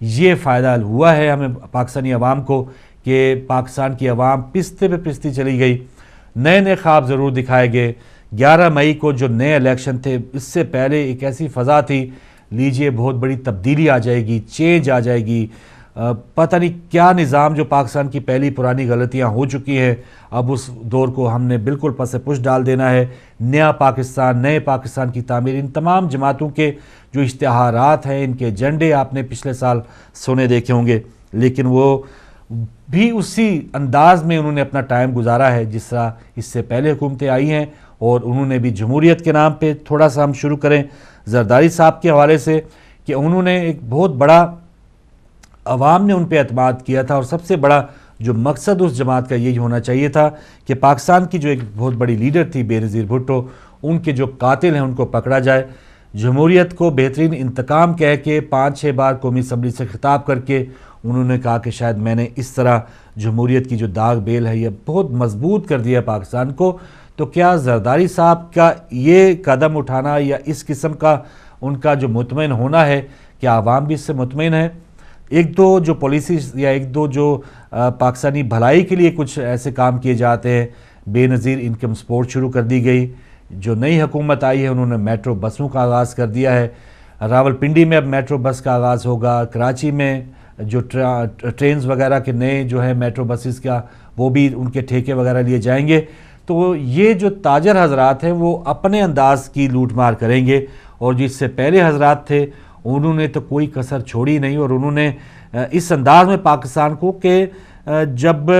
یہ فائدہ ہوا ہے ہمیں پاکستانی عوام کو کہ پاکستان کی عوام پستے پہ پستی چلی گئی. نئے نئے خواب ضرور دکھائے گئے. 11 مئی کو جو نئے الیکشن تھے اس سے پہلے ایک ایسی فضا تھی, لیجئے بہت بڑی تبدیلی آ جائے گی, چینج آ جائے گی, پتہ نہیں کیا نظام, جو پاکستان کی پہلی پرانی غلطیاں ہو چکی ہیں اب اس دور کو ہم نے بالکل پس پش ڈال دینا ہے. نیا پاکستان, نئے پاکستان کی تعمیر, ان تمام جماعتوں کے جو اشتہارات ہیں, ان کے ایجنڈے آپ نے پچھلے سال سنے دیکھے ہوں گے, لیکن وہ بھی اسی انداز میں انہوں نے اپنا ٹائم گزارا ہے جس طرح اس سے پہلے حکومتیں آئی ہیں. اور انہوں نے بھی جمہوریت کے نام پہ, تھوڑا سا ہم شروع کریں زرداری صاحب کے حوالے سے, کہ انہوں نے ایک بہت بڑا, عوام نے ان پہ اعتماد کیا تھا, اور سب سے بڑا جو مقصد اس جماعت کا یہی ہونا چاہیے تھا کہ پاکستان کی جو ایک بہت بڑی لیڈر تھی بے نظیر بھٹو, ان کے جو قاتل ہیں ان کو پکڑا جائے. جمہوریت کو بہترین انتقام کہہ کے 5-6 بار قومی اسمبلی سے خطاب کر کے انہوں نے کہا کہ شاید میں نے اس طرح جمہوریت کی جو داغ بیل ہے یہ بہت مضبوط کر دیا پاکستان کو. تو کیا زرداری صاحب کا یہ قدم اٹھانا یا اس قسم کا ان کا جو مطمئن ہونا ہے, کیا عوام بھی اس سے مطمئن ہے؟ ایک دو جو پالیسیز یا ایک دو جو پاکستانی بھلائی کے لیے کچھ ایسے کام کیے جاتے ہیں, بے نظیر انکم سپورٹ شروع کر دی گئی, جو نئی حکومت آئی ہے انہوں نے میٹرو بسوں کا آغاز کر دیا ہے, راولپنڈی میں اب میٹرو بس کا آغاز ہوگا, کراچی میں جو ٹرینز وغیرہ کے نئے جو ہیں میٹرو بسز کا وہ بھی ان کے ٹھیکے وغیرہ لیے جائیں گے. تو یہ جو تاجر حضرات ہیں وہ اپنے انداز کی لوٹ مار کریں گے, اور جس سے پہلے حضرات تھے انہوں نے تو کوئی کسر چھوڑی نہیں, اور انہوں نے اس انداز میں پاکستان کو کہ جب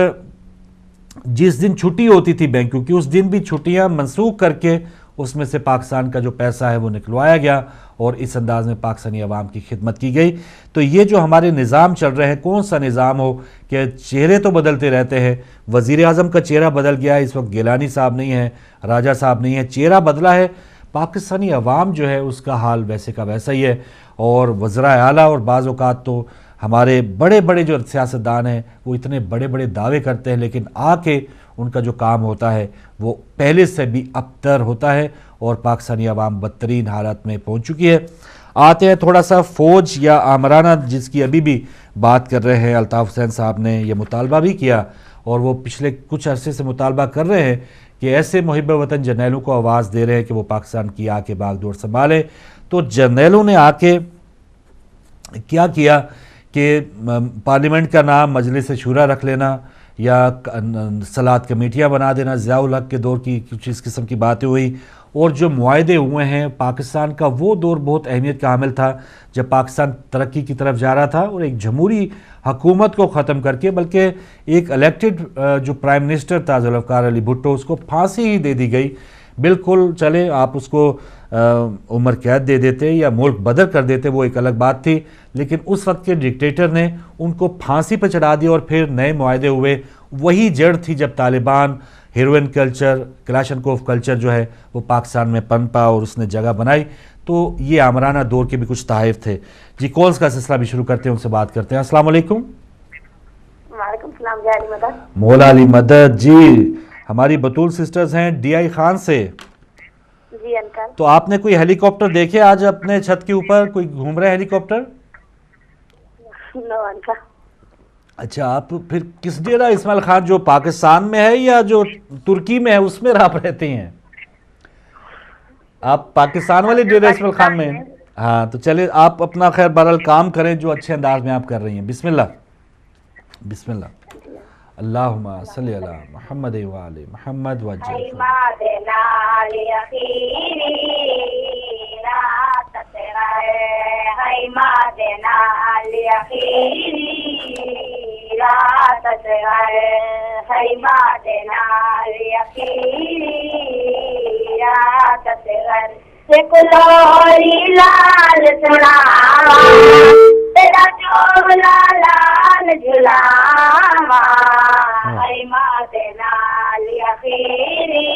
جس دن چھٹی ہوتی تھی بینکوں کی اس دن بھی چھٹیاں منسوخ کر کے اس میں سے پاکستان کا جو پیسہ ہے وہ نکلوایا گیا, اور اس انداز میں پاکستانی عوام کی خدمت کی گئی. تو یہ جو ہمارے نظام چل رہے ہیں, کون سا نظام ہو کہ چہرے تو بدلتے رہتے ہیں. وزیر اعظم کا چہرہ بدل گیا ہے, اس وقت گیلانی صاحب نہیں ہے, راجہ صاحب نہیں ہے, چہرہ بدلا ہے. پاکستانی عوام جو ہے اس کا حال ویسے کا ویسا ہی ہے, اور وزراء اعلیٰ اور بعض اوقات تو ہمارے بڑے بڑے جو سیاستدان ہیں وہ اتنے بڑے بڑے دعوے کرتے ہیں, لیکن آ کے ان کا جو کام ہوتا ہے وہ پہلے سے بھی ابتر ہوتا ہے, اور پاکستانی عوام بدترین حالت میں پہنچ چکی ہے. آتے ہیں تھوڑا سا فوج یا آمرانہ, جس کی ابھی بھی بات کر رہے ہیں. الطاف حسین صاحب نے یہ مطالبہ بھی کیا, اور وہ پچھلے کچھ عرصے سے مطالبہ کر رہے ہیں کہ ایسے محب وطن جرنیلوں کو آواز دے رہے ہیں کہ وہ پاکستان کی آ کے باغ دور سنبھالے. تو جرنیلوں نے آ کے کیا کیا کہ پارلیمنٹ کا نام مجلس شورا رکھ لینا یا صلاحات کمیٹیاں بنا دینا, ضیاء الحق کے دور کی کچھ اس قسم کی باتیں ہوئی. اور جو معاہدے ہوئے ہیں, پاکستان کا وہ دور بہت اہمیت کا حامل تھا جب پاکستان ترقی کی طرف جا رہا تھا, اور ایک جمہوری حکومت کو ختم کر کے, بلکہ ایک الیکٹڈ جو پرائم منسٹر تھا ذوالفقار علی بھٹو, اس کو پھانسی ہی دے دی گئی. بالکل چلے آپ اس کو عمر قید دے دیتے یا ملک بدر کر دیتے, وہ ایک الگ بات تھی, لیکن اس وقت کے ڈکٹیٹر نے ان کو پھانسی پہ چڑھا دیا, اور پھر نئے معاہدے ہوئے. وہی جڑ تھی جب Taliban, heroin culture, Kalashnikov culture جو ہے وہ پاکستان میں پنپا اور اس نے جگہ بنائی. تو یہ آمرانہ دور کے بھی کچھ تحائف تھے. جی کالز کا سلسلہ بھی شروع کرتے ہیں, ان سے بات کرتے ہیں. السلام علیکم. وعلیکم السلام. جی علی مدد. مولا علی مدد جی, ہماری بطول سسٹرز ہیں ڈی آئی خان سے. جی انکل. تو آپ نے کوئی ہیلی کاپٹر دیکھے آج اپنے چھت کے اوپر, کوئی گھوم رہے ہیلی کاپٹر؟ نو انکل. اچھا, آپ پھر کس ڈیرہ اسماعیل خان جو پاکستان میں ہے یا جو ترکی میں ہے اس میں آپ رہتے ہیں؟ آپ پاکستان والے ڈیرہ اسماعیل خان میں ہیں؟ ہاں, تو چلے آپ اپنا خیر بہرحال کام کریں جو اچھے انداز میں آپ کر رہی ہیں. بسم اللہ. بسم اللہ. اللہم صلی علی محمد وآل محمد وجل سکلوری لال سناوا تیرا چولا لال جھلاوا ہری ماں نال یقینی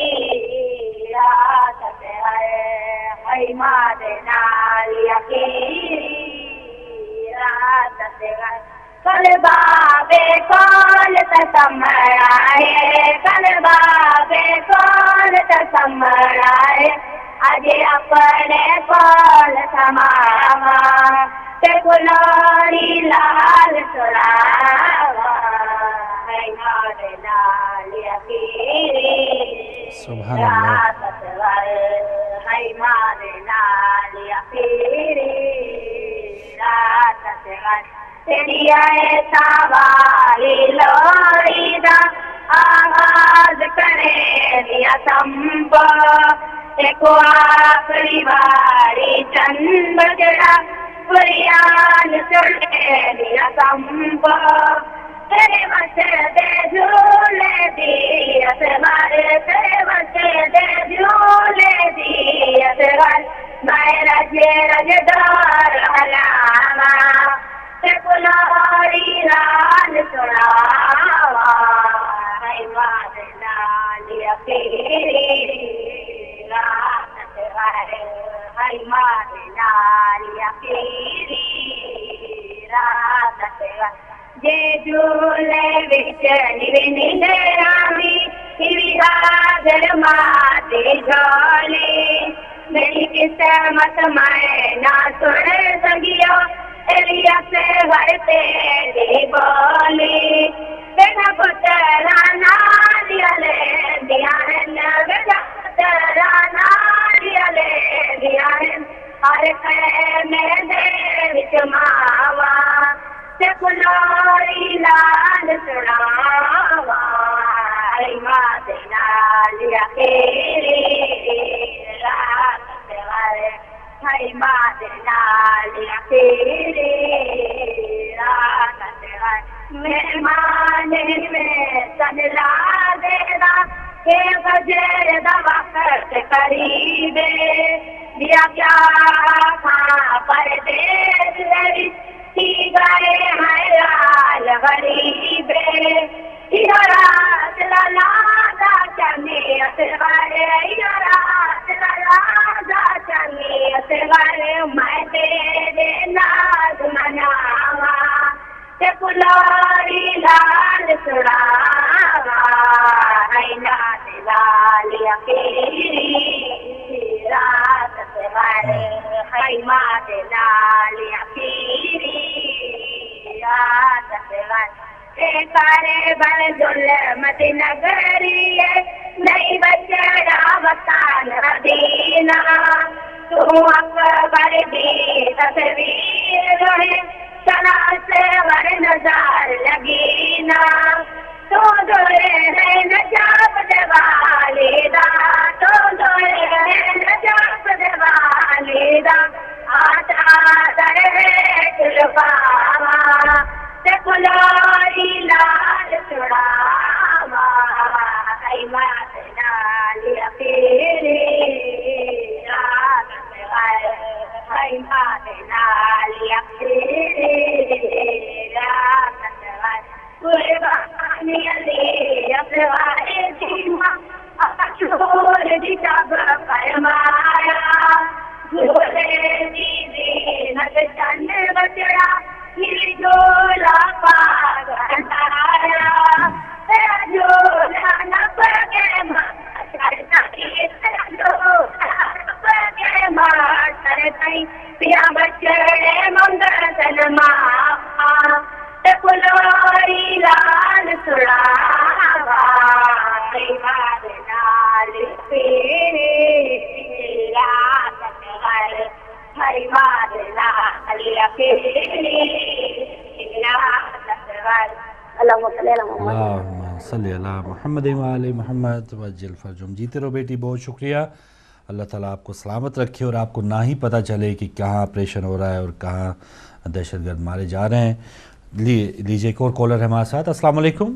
رات ہے ہری ماں نال یقینی رات ہے کل بابے کون تسمائے کل بابے کون تسمائے اجے اپنے کول سماوا تے کلوری سبحان اللہ. تیری ایسا والی لوری دا آغاز کرے دیا سمپ ایک آخری باری چند بجڑا فریان چڑے دیا سمپ تیرے مسجدے جھولے دی اصغر تیرے مسجدے جھولے دی اصغر میں رج دار علامہ سکلاری ران سناوا ہے مادنا لیقیری رات اصغر ہے مادنا لیقیری رات اصغر جے جھولے وچ نوی نیرامی ہیوی حاضر ماتی جھولی میری قسمت میں نہ سن سکیو ایلیا سے گھر تیری بولی بیٹا پترا نالیا لے دیا ہے بیٹا پترا نالیا لے دیا ہے ہر خیمے دے وچ ماوا سکلاری لال سناوا ای ماں نال یقیری رات اصغر ہے ماں نال یقیری رات اصغر مہمان میں سجلا دینا کہ فجر دا وقت قریب دیا کیا کھا پردیس لری کی گئے حیال غریب رات للادا چمی اصغر رات للادا چمی اصغر میں تیرے ناز مناوا سکلاری لال سناوا ہے ناز لال یقیری رات اصغر ہے ماں لال یقیری رات اصغر سارے بڑے ظلمت نگری نہیں بچڑا وطن مدینہ تو اکبر دی تصویر ہے سنا سے ور نظر لگینا تو دورے ہے نجاب دیوالی دا تو دورے ہے نجاب دیوالی دا آتا در کلفاوا سکلاری لال سناوا ہے مات نال یقیری رات اصغر ہے مات نال یقیری رات اصغر قربانی علی اصغر جیما اچھور دی تب فرمایا جھولے دی زینت چند بچڑا یہ جولا پاگ ہٹایا تیرا جولا نپ کے ماں چڑھتا تیرا جولا نپ کے ماں چڑھتا پیا بچڑے منگل سلماں سکلاری لال سناوا ایمان نال پیری رات اصغر ہے ماں نال یقیری رات اصغر اللہم صلی علی محمد اللہم صلی علی محمد وآل محمد وجل فرجم. جیتے رہو بیٹی, بہت شکریہ. اللہ تعالیٰ آپ کو سلامت رکھے اور آپ کو نہ ہی پتہ چلے کہ کہاں آپریشن ہو رہا ہے اور کہاں دہشت گرد مارے جا رہے ہیں. لیجیے ایک اور کالر ہے ہمارے ساتھ. السلام علیکم.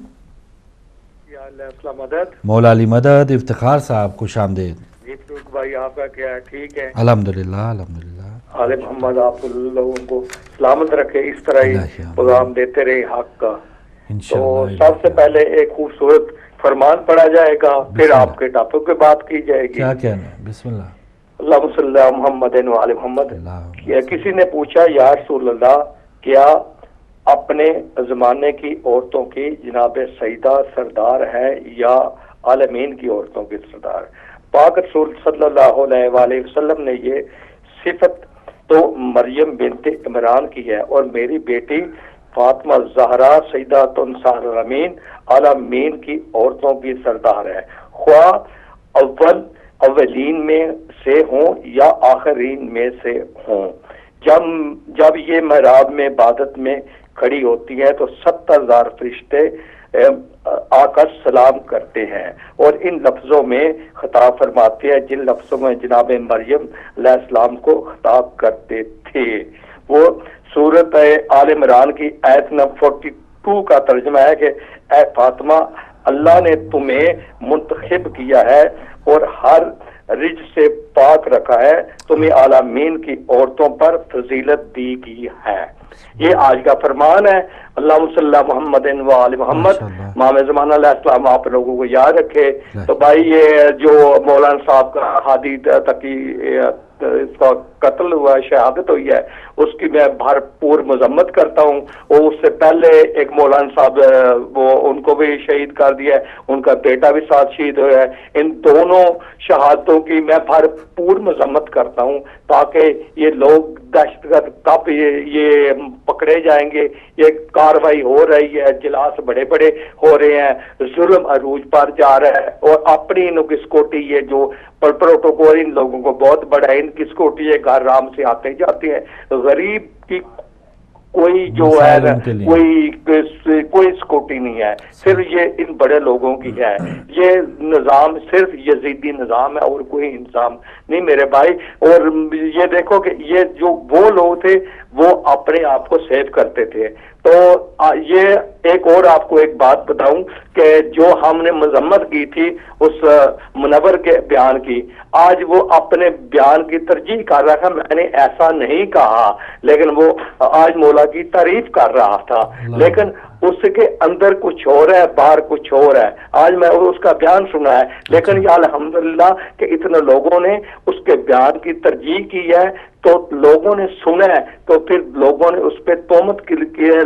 مولا علی مدد. افتخار صاحب خوش آمدید. جی فروخ بھائی, آپ کا کیا ہے؟ ٹھیک ہے الحمدللہ الحمدللہ. آل محمد آپ لوگوں کو سلامت رکھے, اس طرح ہی پیغام دیتے رہے حق کا. تو سب سے پہلے ایک خوبصورت فرمان پڑھا جائے گا, پھر آپ کے ٹاپک پہ بات کی جائے گی. کیا کہنا ہے؟ بسم اللہ. اللہم صلی علی محمد وآل محمد. کسی نے پوچھا یا رسول اللہ, کیا اپنے زمانے کی عورتوں کی جناب سیدہ سردار ہے یا عالمین کی عورتوں کی سردار؟ پاک رسول صلی اللہ علیہ وآلہ وسلم نے یہ صفت تو مریم بنت عمران کی ہے, اور میری بیٹی فاطمہ زہرا سیدہ تنسار العالمین عالمین کی عورتوں کی سردار ہے. خواہ اولین میں سے ہوں یا آخرین میں سے ہوں. جب یہ محراب میں عبادت میں کھڑی ہوتی ہے تو 70,000 فرشتے آ کر سلام کرتے ہیں اور ان لفظوں میں خطاب فرماتے ہیں جن لفظوں میں جناب مریم علیہ السلام کو خطاب کرتے تھے. وہ سورت آل عمران کی آیت نمبر 42 کا ترجمہ ہے کہ اے فاطمہ، اللہ نے تمہیں منتخب کیا ہے اور ہر رج سے پاک رکھا ہے، تمہیں عالمین کی عورتوں پر فضیلت دی گئی ہے. یہ آج کا فرمان ہے. اللہم صلی اللہ محمد و آل محمد. امام زمانہ علیہ السلام آپ لوگوں کو یاد رکھے. تو بھائی یہ جو مولانا صاحب کا ہادی تقی اس کا قتل ہوا، شہادت ہوئی ہے، اس کی میں بھرپور مذمت کرتا ہوں. اور اس سے پہلے ایک مولانا صاحب وہ ان کو بھی شہید کر دیا ہے، ان کا بیٹا بھی ساتھ شہید ہوا ہے. ان دونوں شہادتوں کی میں بھرپور مذمت کرتا ہوں تاکہ یہ لوگ دہشت گرد کب یہ پکڑے جائیں گے. یہ کاروائی ہو رہی ہے، اجلاس بڑے بڑے ہو رہے ہیں، ظلم عروج پر جا رہا ہے اور اپنی انہوں کی سکوٹی یہ جو پروٹوکول ان لوگوں کو بہت بڑا ہے، ان کی سکوٹی یہ گھر رام سے آتے جاتے ہیں. غریب کی کوئی جو ہے کوئی سکوٹی نہیں ہے، صرف یہ ان بڑے لوگوں کی ہے. یہ نظام صرف یزیدی نظام ہے اور کوئی نظام نہیں میرے بھائی. اور یہ دیکھو کہ یہ جو وہ لوگ تھے وہ اپنے آپ کو سیو کرتے تھے. تو یہ ایک اور آپ کو ایک بات بتاؤں کہ جو ہم نے مذمت کی تھی اس منور کے بیان کی، آج وہ اپنے بیان کی ترجیح کر رہا تھا. میں نے ایسا نہیں کہا، لیکن وہ آج مولا کی تعریف کر رہا تھا، لیکن اس کے اندر کچھ اور ہے، باہر کچھ اور ہے. آج میں اس کا بیان سنا ہے، لیکن یہ الحمدللہ کہ اتنے لوگوں نے اس کے بیان کی ترجیح کی ہے، تو لوگوں نے سنا ہے، تو پھر لوگوں نے اس پہ تہمت کی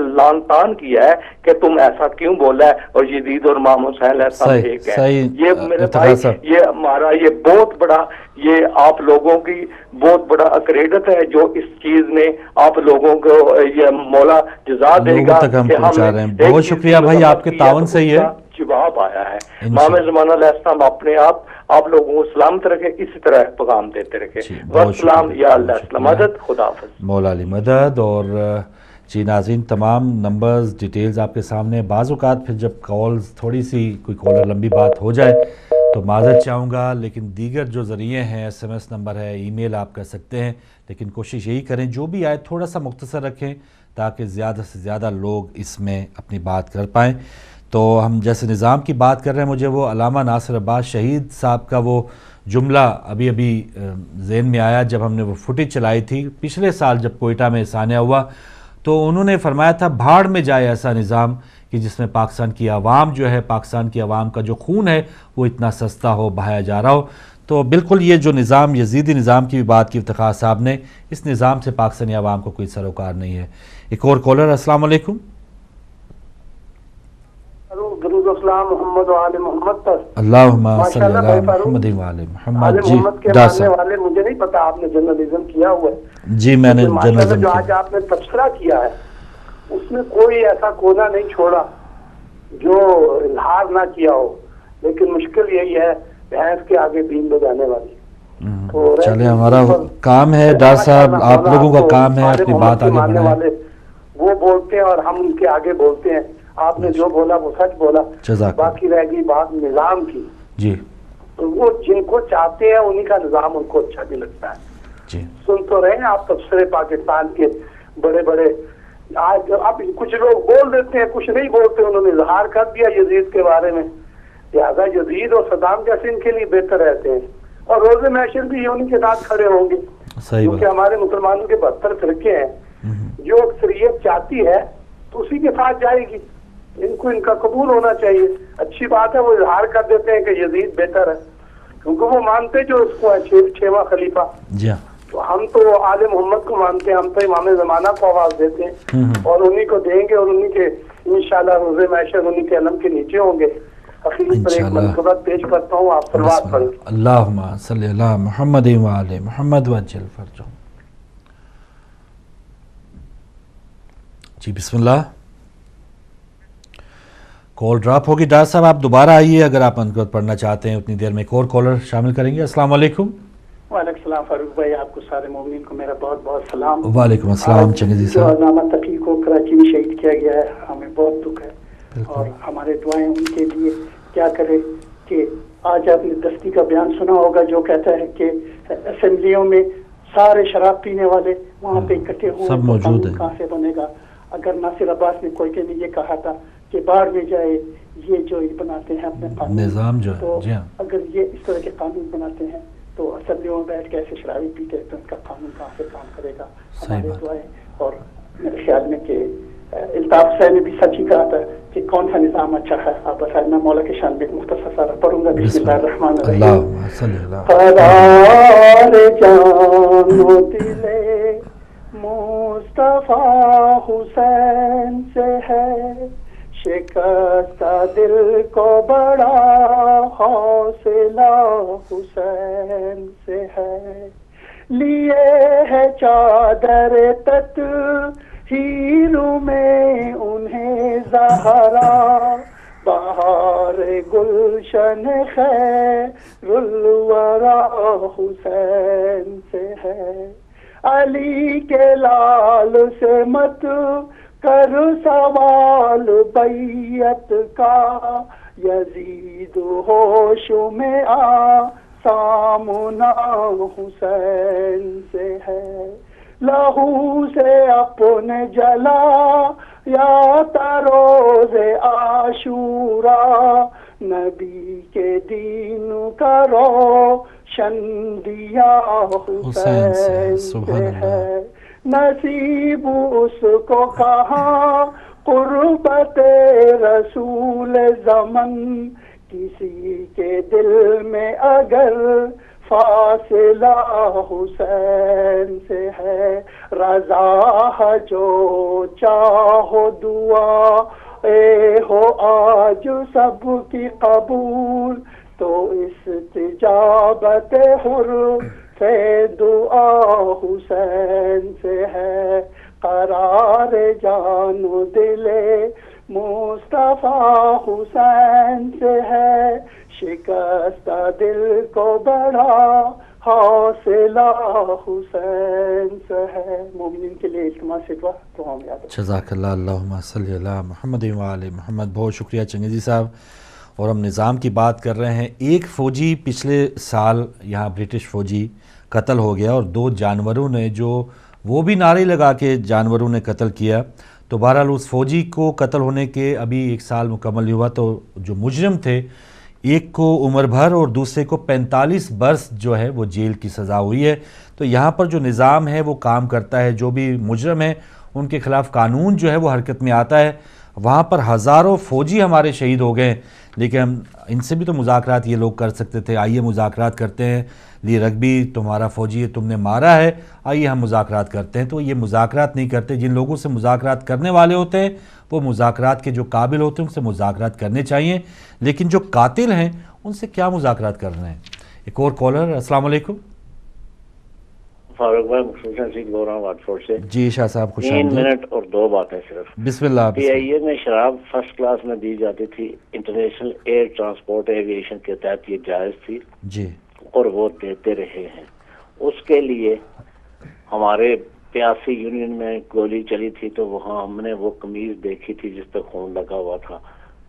لان تان کیا ہے کہ تم ایسا کیوں بولا ہے اور یزید اور امام حسین ایسا ایک ہے. یہ میرے بھائی یہ ہمارا یہ بہت بڑا یہ آپ لوگوں کی بہت بڑا اکریڈت ہے جو اس چیز نے آپ لوگوں کو یہ مولا جزا دے گا کہ ہم بہت شکریہ بھائی آپ کے تعاون سے یہ جواب آیا ہے. امام زمانہ علیہ السلام اپنے آپ لوگوں کو سلامت رکھے، اسی طرح پیغام دیتے رکھے. والسلام یا اللہ مدد. خدا حافظ. مولا علی مدد. اور جی ناظرین تمام نمبرز ڈیٹیلز آپ کے سامنے. بعض اوقات پھر جب کالز تھوڑی سی کوئی کالر لمبی بات ہو جائے تو معذرت چاہوں گا، لیکن دیگر جو ذریعے ہیں SMS نمبر ہے، ای میل آپ کر سکتے ہیں، لیکن کوشش یہی کریں جو بھی آئے تھوڑا سا مختصر رکھیں تاکہ زیادہ سے زیادہ لوگ اس میں اپنی بات کر پائیں. تو ہم جیسے نظام کی بات کر رہے ہیں، مجھے وہ علامہ ناصر عباس شہید صاحب کا وہ جملہ ابھی ذہن میں آیا جب ہم نے وہ فوٹیج چلائی تھی پچھلے سال جب کوئٹہ میں سانحہ ہوا. تو انہوں نے فرمایا تھا بھاڑ میں جائے ایسا نظام کہ جس میں پاکستان کی عوام جو ہے، پاکستان کی عوام کا جو خون ہے وہ اتنا سستا ہو، بہایا جا رہا ہو. تو بالکل یہ جو نظام یزیدی نظام کی بھی بات کی افتخار صاحب نے، اس نظام سے پاکستانی عوام کو کوئی سروکار نہیں ہے. ایک اور کالر. السلام علیکم. درود السلام محمد و آل محمد پر. اللہم صلی اللہ محمد و آل محمد. جی ماننے والے مجھے نہیں پتا آپ نے جرنلزم کیا ہوا ہے. جی میں نے جرنلزم جو آج آپ نے تبصرہ کیا ہے اس میں کوئی ایسا کونا نہیں چھوڑا جو اظہار نہ کیا ہو، لیکن مشکل یہی ہے بحث کے آگے بین بجانے والی. چلے ہمارا کام ہے ڈاکٹر صاحب، آپ لوگوں کا کام ہے اپنی بات آگے بڑھائیں. وہ بولتے ہیں اور ہم ان کے آگے بولتے ہیں. آپ نے جو بولا وہ سچ بولا، باقی رہ گئی بات نظام کی. جی تو وہ جن کو چاہتے ہیں انہی کا نظام ان کو اچھا نہیں لگتا ہے. جی سن تو رہے ہیں آپ تبصرے پاکستان کے بڑے بڑے. آج اب کچھ لوگ بول دیتے ہیں، کچھ نہیں بولتے. انہوں نے اظہار کر دیا یزید کے بارے میں، لہٰذا یزید اور صدام جیسے ان کے لیے بہتر رہتے ہیں اور روز محشر بھی انہی کے ساتھ کھڑے ہوں گے. کیونکہ ہمارے مسلمانوں کے 72 فرقے ہیں، جو اکثریت چاہتی ہے تو اسی کے ساتھ جائے گی. ان کو ان کا قبول ہونا چاہیے. اچھی بات ہے وہ اظہار کر دیتے ہیں کہ یزید بہتر ہے، کیونکہ وہ مانتے جو اس کو ہے چھواں خلیفہ. تو ہم تو آل محمد کو مانتے ہیں، ہم تو امام زمانہ کو آواز دیتے ہیں اور انہی کو دیں گے اور انہی کے انشاءاللہ روز محشر انہی کے علم کے نیچے ہوں گے. اخیر پر ایک منقبت پیش کرتا ہوں، آپ سلوات پڑھیں. اللہم صلی اللہ محمد و آل محمد وجل فرجہم. جی بسم اللہ. کال ڈراپ ہوگی. ڈاکٹر صاحب آپ دوبارہ آئیے اگر آپ انکت پڑھنا چاہتے ہیں. اتنی دیر میں ایک اور کالر شامل کریں گے. السلام علیکم. وعلیکم السلام فاروق بھائی, آپ کو سارے مومنین کو میرا بہت بہت سلام. وعلیکم السلام چنگیزی جو صاحب. علامہ تقی کو کراچی میں شہید کیا گیا ہے, ہمیں بہت دکھ ہے اور ہمارے دعائیں ان کے لیے. کیا کرے کہ آج آپ نے دستی کا بیان سنا ہوگا جو کہتا ہے کہ اسمبلیوں میں سارے شراب پینے والے وہاں پہ اکٹھے ہوئے, سب موجود ہیں. کہاں سے بنے گا؟ اگر ناصر عباس نے کوئٹے میں یہ کہا تھا کہ باہر میں جائے یہ جو بناتے ہیں اپنے قانون نظام جو تو جی ہاں, اگر یہ اس طرح کے قانون بناتے ہیں تو اسمبلیوں میں بیٹھ کے ایسے شرابی پیتے ہیں تو ان کا قانون کہاں سے کام کرے گا؟ ہمارے دعائیں. اور میرے خیال میں کہ الطاف صاحب نے بھی سچ ہی کہا تھا کہ کون سا نظام اچھا ہے. آپ بتائیں, میں مولا کے شان میں ایک مختصر سارا پڑھوں گا. بسم اللہ الرحمن الرحیم. قرار جانو دل مصطفیٰ حسین سے ہے, شکستہ دل کو بڑا حوصلہ حسین سے ہے. لیے ہے چادر تطہیر میں انہیں زہرا, بہار گلشن خیر الورا حسین سے ہے. علی کے لال سے مت کر سوال بیعت کا, یزید ہوش میں آ سامنا حسین سے ہے. لہو سے اپنے جلا یا تروز عاشورا, نبی کے دین کا روشن دیا حسین سے ہے. نصیب اس کو کہاں قربت رسول زمن, کسی کے دل میں اگر فاصلہ حسین سے ہے. رضا جو چاہو دعا اے ہو آج سب کی قبول, تو استجابت حر سے دعا حسین سے ہے. قرار جان و دل مصطفیٰ حسین سے ہے, شکستہ دل کو بڑا حوصلہ حسین سے ہے. مومنین کے لیے التماس سے دعا تو ہم یاد رکھیں. جزاک اللہ. اللہم صلی علی محمد و علی محمد. بہت شکریہ چنگیزی صاحب. اور ہم نظام کی بات کر رہے ہیں. ایک فوجی پچھلے سال یہاں برٹش فوجی قتل ہو گیا, اور 2 جانوروں نے جو وہ بھی نعرے لگا کے جانوروں نے قتل کیا. تو بہرحال اس فوجی کو قتل ہونے کے ابھی 1 سال مکمل نہیں ہوا, تو جو مجرم تھے ایک کو عمر بھر اور دوسرے کو 45 برس جو ہے وہ جیل کی سزا ہوئی ہے. تو یہاں پر جو نظام ہے وہ کام کرتا ہے, جو بھی مجرم ہیں ان کے خلاف قانون جو ہے وہ حرکت میں آتا ہے. وہاں پر ہزاروں فوجی ہمارے شہید ہو گئے, لیکن ہم ان سے بھی تو مذاکرات یہ لوگ کر سکتے تھے. آئیے مذاکرات کرتے ہیں, لی رگبی تمہارا فوجی ہے, تم نے مارا ہے, آئیے ہم مذاکرات کرتے ہیں. تو یہ مذاکرات نہیں کرتے. جن لوگوں سے مذاکرات کرنے والے ہوتے ہیں وہ مذاکرات کے جو قابل ہوتے ہیں ان سے مذاکرات کرنے چاہیے, لیکن جو قاتل ہیں ان سے کیا مذاکرات کر رہے ہیں. ایک اور کالر. السلام علیکم. فاروق بھائی مخصوصاً سیکھ بول رہا ہوں واٹفورڈ سے. جی شاہ صاحب خوش 3 منٹ اور 2 باتیں صرف. بسم اللہ. پی آئی اے میں شراب فرسٹ کلاس میں دی جاتی تھی, انٹرنیشنل ایئر ٹرانسپورٹ ایویشن کے تحت یہ جائز تھی جی, اور وہ دیتے رہے ہیں. اس کے لیے ہمارے پیاسی یونین میں گولی چلی تھی تو وہاں ہم نے وہ قمیض دیکھی تھی جس پہ خون لگا ہوا تھا.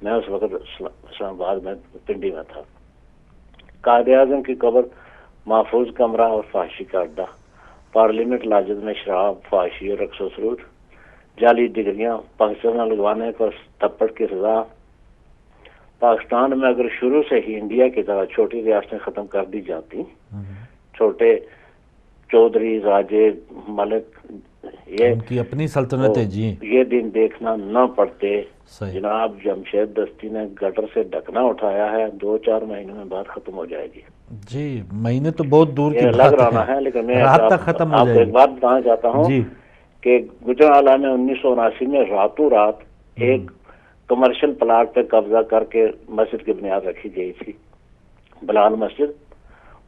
میں اس وقت اسلام آباد میں پنڈی میں تھا. قائد اعظم کی قبر محفوظ کمرہ اور فحاشی کا اڈا, پارلیمنٹ لاجد میں شراب, فحاشی اور رقص و سرود, جعلی ڈگریاں, پاکستان میں لگوانے پر تھپڑ کی سزا. پاکستان میں اگر شروع سے ہی انڈیا کی طرح چھوٹی ریاستیں ختم کر دی جاتی, چھوٹے چودھری, راجے, ملک, یہ ان کی اپنی سلطنتیں جی, یہ دن دیکھنا نہ پڑتے. صحیح. جناب جمشید دستی نے گٹر سے ڈھکنا اٹھایا ہے, 2-4 مہینے میں بات ختم ہو جائے گی. جی مہینے تو بہت دور کی لگ بات رہا ہے, لیکن میں رات تک ختم ہو آپ کو جائے ایک بات بتانا چاہتا ہوں جی. کہ گجرانوالہ میں 1979 میں راتوں رات ایک کمرشل پلاٹ پہ قبضہ کر کے مسجد کی بنیاد رکھی گئی تھی, بلال مسجد.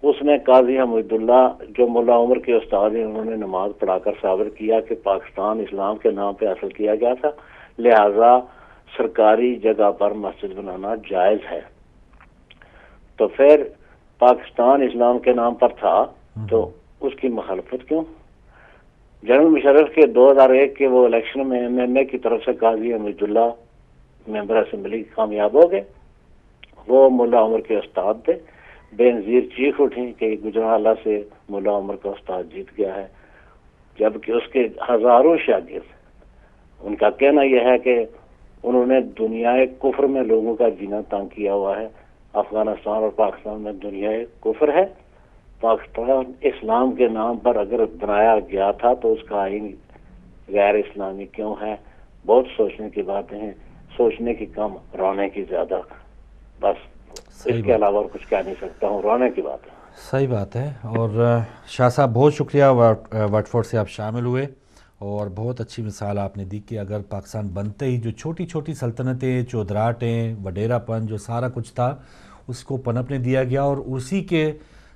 اس میں قاضی حمید اللہ جو ملا عمر کے استاد ہیں, انہوں نے نماز پڑھا کر ثابت کیا کہ پاکستان اسلام کے نام پہ حاصل کیا گیا تھا, لہذا سرکاری جگہ پر مسجد بنانا جائز ہے، تو پھر پاکستان اسلام کے نام پر تھا تو اس کی مخالفت کیوں؟ جنرل مشرف کے 2001 کے وہ الیکشن میں MMA کی طرف سے قاضی حمید اللہ ممبر اسمبلی کامیاب ہو گئے، وہ ملا عمر کے استاد تھے، بے نظیر چیخ اٹھی کہ گجرانوالہ سے ملا عمر کا استاد جیت گیا ہے، جبکہ اس کے ہزاروں شاگرد، ان کا کہنا یہ ہے کہ انہوں نے دنیا کفر میں لوگوں کا جینا تنگ کیا ہوا ہے۔ افغانستان اور پاکستان میں دنیا کفر ہے، پاکستان اسلام کے نام پر اگر بنایا گیا تھا تو اس کا آئین غیر اسلامی کیوں ہے؟ بہت سوچنے کی باتیں ہیں، سوچنے کی کم، رونے کی زیادہ، بس اس کے علاوہ کچھ کہہ نہیں سکتا ہوں، رونے کی بات ہے۔ صحیح بات ہے۔ اور شاہ صاحب بہت شکریہ، وٹفورڈ سے آپ شامل ہوئے اور بہت اچھی مثال آپ نے دی کہ اگر پاکستان بنتے ہی جو چھوٹی چھوٹی سلطنتیں، چودراہٹیں، وڈیرا پن، جو سارا کچھ تھا اس کو پنپنے دیا گیا، اور اسی کے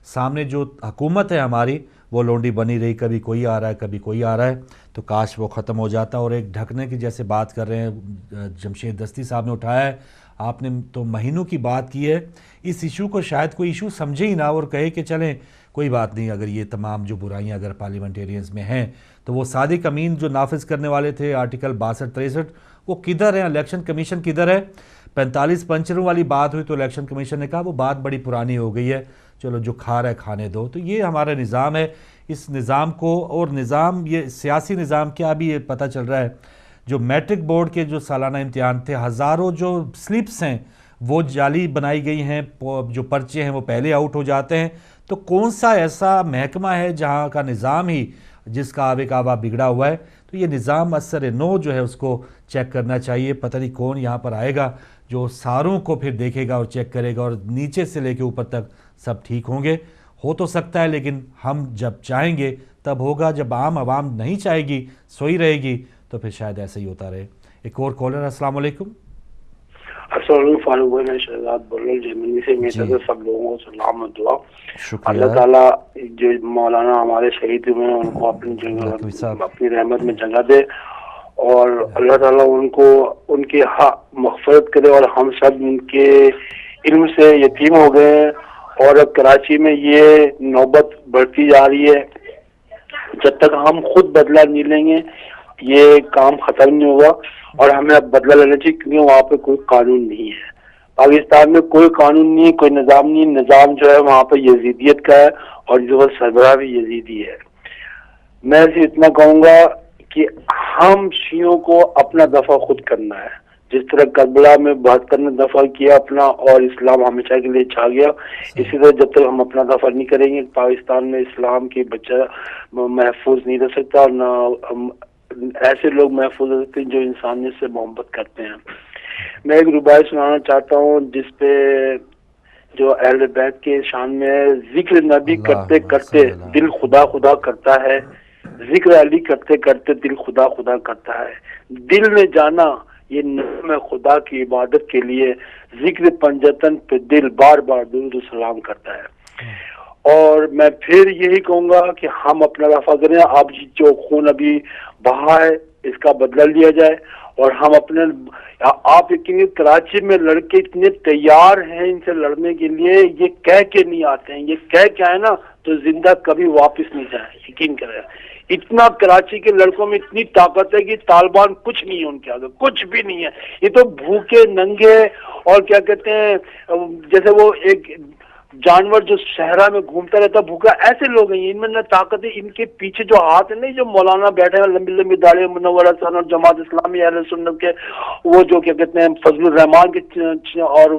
سامنے جو حکومت ہے ہماری وہ لونڈی بنی رہی، کبھی کوئی آ رہا ہے کبھی کوئی آ رہا ہے، تو کاش وہ ختم ہو جاتا۔ اور ایک ڈھکنے کی جیسے بات کر رہے ہیں جمشید دستی صاحب نے اٹھایا ہے، آپ نے تو مہینوں کی بات کی ہے، اس ایشو کو شاید کوئی ایشو سمجھے ہی نہ اور کہے کہ چلیں کوئی بات نہیں، اگر یہ تمام جو برائیاں اگر پارلیمنٹیرینز میں ہیں تو وہ صادق امین جو نافذ کرنے والے تھے آرٹیکل 62-63 وہ کدھر ہیں؟ الیکشن کمیشن کدھر ہے؟ 45 پنچروں والی بات ہوئی تو الیکشن کمیشن نے کہا وہ بات بڑی پرانی ہو گئی ہے، چلو جو کھا رہا ہے کھانے دو۔ تو یہ ہمارا نظام ہے، اس نظام کو، اور نظام یہ سیاسی نظام کیا بھی یہ پتہ چل رہا ہے، جو میٹرک بورڈ کے جو سالانہ امتحان تھے، ہزاروں جو سلپس ہیں وہ جعلی بنائی گئی ہیں، جو پرچے ہیں وہ پہلے آؤٹ ہو جاتے ہیں۔ تو کون سا ایسا محکمہ ہے جہاں کا نظام ہی جس کا آب کعبہ بگڑا ہوا ہے؟ تو یہ نظام اثر نو جو ہے اس کو چیک کرنا چاہیے۔ پتہ نہیں کون یہاں پر آئے گا جو ساروں کو پھر دیکھے گا اور چیک کرے گا، اور نیچے سے لے کے اوپر تک سب ٹھیک ہوں گے۔ ہو تو سکتا ہے لیکن ہم جب چاہیں گے تب ہوگا، جب عام عوام نہیں چاہے گی، سوئی رہے گی، تو پھر شاید ایسا ہی ہوتا رہے۔ ایک اور کالر، السلام علیکم۔ السلام علیکم، فاروق بھائی، میں شہزاد بول رہا ہوں جرمنی سے۔ میری طرف سے سب لوگوں کو سلام و دعا۔ شکریہ۔ اللہ تعالیٰ جو مولانا ہمارے شہید ہوئے ہیں ان کو اپنی رحمت میں جگہ دے، اور اللہ تعالیٰ ان کو ان کی مغفرت کرے، اور ہم سب ان کے علم سے یتیم ہو گئے ہیں، اور اب کراچی میں یہ نوبت بڑھتی جا رہی ہے، جب تک ہم خود بدلہ نہیں لیں گے یہ کام ختم نہیں ہوگا، اور ہمیں اب بدلہ لینا چاہیے، کیونکہ وہاں پہ کوئی قانون نہیں ہے۔ پاکستان میں کوئی قانون نہیں، کوئی نظام نہیں، نظام جو ہے وہاں پہ یزیدیت کا ہے، اور جو سربراہ بھی یزیدی ہے۔ میں اسے اتنا کہوں گا کہ ہم شیعوں کو اپنا دفع خود کرنا ہے، جس طرح کربلا میں 72 نے دفع کیا اپنا اور اسلام ہمیشہ کے لیے چھا گیا، اسی طرح جب تک ہم اپنا دفع نہیں کریں گے پاکستان میں اسلام کی بچہ محفوظ نہیں رہ سکتا، اور نہ ایسے لوگ محفوظ رہ سکتے ہیں جو انسانیت سے محبت کرتے ہیں۔ میں ایک رباعی سنانا چاہتا ہوں جس پہ جو اہل بیت کے شان میں ذکر نبی کرتے کرتے دل خدا خدا کرتا ہے، ذکر علی کرتے کرتے دل خدا خدا کرتا ہے، دل میں جانا یہ نام خدا کی عبادت کے لیے، ذکر پنجتن پہ دل بار بار درود و سلام کرتا ہے۔ اور میں پھر یہی کہوں گا کہ ہم اپنا دفاع کریں، اب جو خون ابھی بہا ہے اس کا بدلہ لیا جائے، اور ہم اپنے آپ یقینی کراچی میں لڑکے اتنے تیار ہیں ان سے لڑنے کے لیے، یہ کہہ کے نہیں آتے ہیں، یہ کہہ کے آئے نا تو زندہ کبھی واپس نہیں جائیں، یقین کریں۔ اتنا کراچی کے لڑکوں میں اتنی طاقت ہے کہ طالبان کچھ نہیں ہے ان کے آگے، کچھ بھی نہیں ہے، یہ تو بھوکے ننگے اور کیا کہتے ہیں جیسے وہ ایک جانور جو صحرا میں گھومتا رہتا بھوکا، ایسے لوگ ہیں، ان میں نہ طاقت ہے، ان کے پیچھے جو ہاتھ ہے نا، جو مولانا بیٹھے ہیں لمبی لمبی داڑھی، منور حسن اور جماعت اسلامی اہل سنت کے وہ جو کیا کہتے ہیں فضل الرحمان کے، اور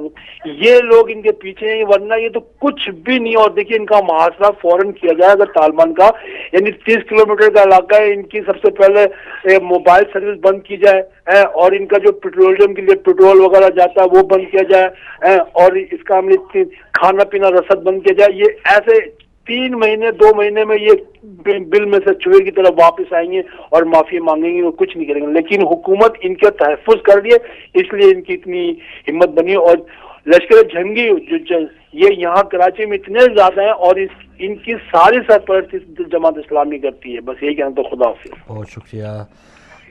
یہ لوگ ان کے پیچھے ہیں، ورنہ یہ تو کچھ بھی نہیں۔ اور دیکھیے ان کا محاصرہ فوراً کیا جائے اگر طالبان کا، یعنی 30 کلومیٹر کا علاقہ ہے، ان کی سب سے پہلے موبائل سروس بند کی جائے، اور ان کا جو پیٹرولیم کے لیے پیٹرول وغیرہ جاتا ہے وہ بند کیا جائے، اور اس کا ہم نے کھانا پینا رسد بند کیا جائے۔ یہ ایسے 3 مہینے 2 مہینے میں یہ بل میں سے چوہے کی طرف واپس آئیں گے اور معافی مانگیں گے، وہ کچھ نہیں کریں گے، لیکن حکومت ان کے تحفظ کر رہی ہے، اس لیے ان کی اتنی ہمت بنی۔ اور لشکر جنگی جو یہ یہاں کراچی میں اتنے زیادہ ہیں، اور ان کی ساری سرپرستی جماعت اسلامی کرتی ہے۔ بس یہی کہنا تو خدا حافظ۔ بہت شکریہ